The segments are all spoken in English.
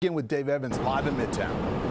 Begin with Dave Evans live in Midtown.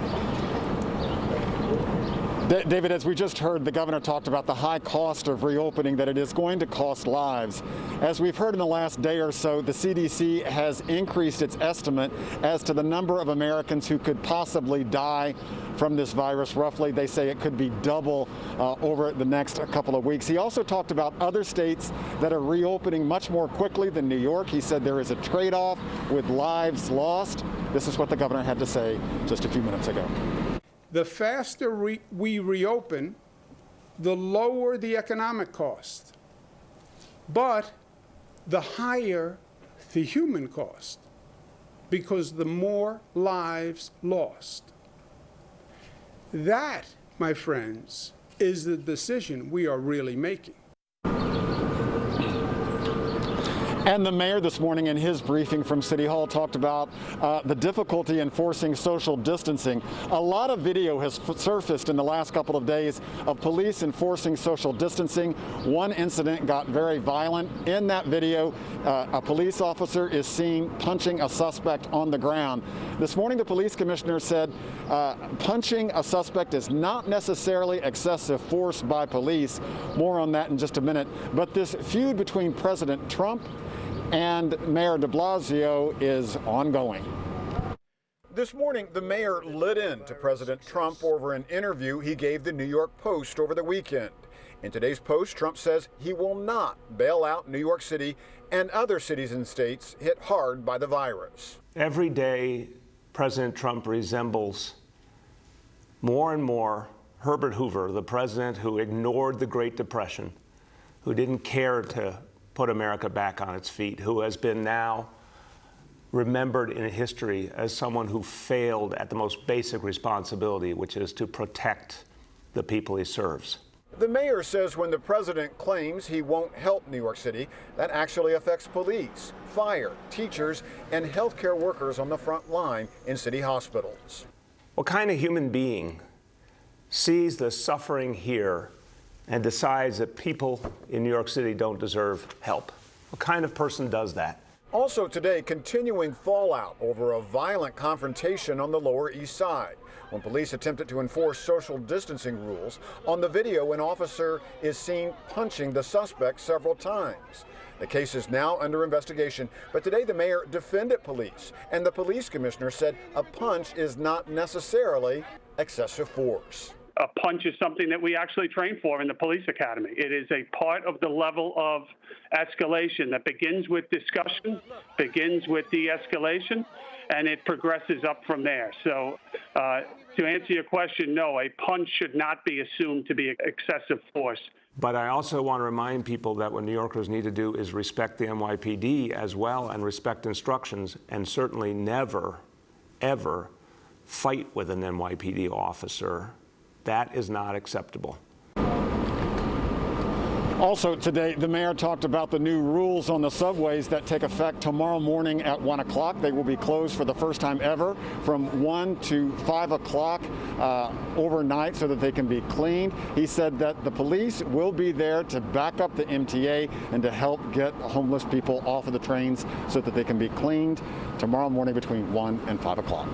David, as we just heard, the governor talked about the high cost of reopening, that it is going to cost lives. As we've heard in the last day or so, the CDC has increased its estimate as to the number of Americans who could possibly die from this virus. Roughly, they say it could be double over the next couple of weeks. He also talked about other states that are reopening much more quickly than New York. He said there is a trade-off with lives lost. This is what the governor had to say just a few minutes ago. The faster we reopen, the lower the economic cost, but the higher the human cost, because the more lives lost. That, my friends, is the decision we are really making. And the mayor this morning in his briefing from City Hall talked about the difficulty enforcing social distancing. A lot of video has surfaced in the last couple of days of police enforcing social distancing. One incident got very violent. In that video, a police officer is seen punching a suspect on the ground. This morning, the police commissioner said punching a suspect is not necessarily excessive force by police. More on that in just a minute. But this feud between President Trump and Mayor de Blasio is ongoing. This morning, the mayor lit into President Trump over an interview he gave the New York Post over the weekend. In today's Post, Trump says he will not bail out New York City and other cities and states hit hard by the virus. Every day, President Trump resembles more and more Herbert Hoover, the president who ignored the Great Depression, who didn't care to put America back on its feet, who has been now remembered in history as someone who failed at the most basic responsibility, which is to protect the people he serves. The mayor says when the president claims he won't help New York City, that actually affects police, fire, teachers, and healthcare workers on the front line in city hospitals. What kind of human being sees the suffering here and decides that people in New York City don't deserve help? What kind of person does that? Also today, continuing fallout over a violent confrontation on the Lower East Side when police attempted to enforce social distancing rules. On the video, an officer is seen punching the suspect several times. The case is now under investigation, but today the mayor defended police, and the police commissioner said a punch is not necessarily excessive force. A punch is something that we actually train for in the police academy. It is a part of the level of escalation that begins with discussion, begins with de-escalation, and it progresses up from there. So to answer your question, no, a punch should not be assumed to be excessive force. But I also want to remind people that what New Yorkers need to do is respect the NYPD as well and respect instructions, and certainly never, ever fight with an NYPD officer. That is not acceptable. Also today, the mayor talked about the new rules on the subways that take effect tomorrow morning at 1 o'clock. They will be closed for the first time ever from 1 to 5 o'clock overnight so that they can be cleaned. He said that the police will be there to back up the MTA and to help get homeless people off of the trains so that they can be cleaned tomorrow morning between 1 and 5 o'clock.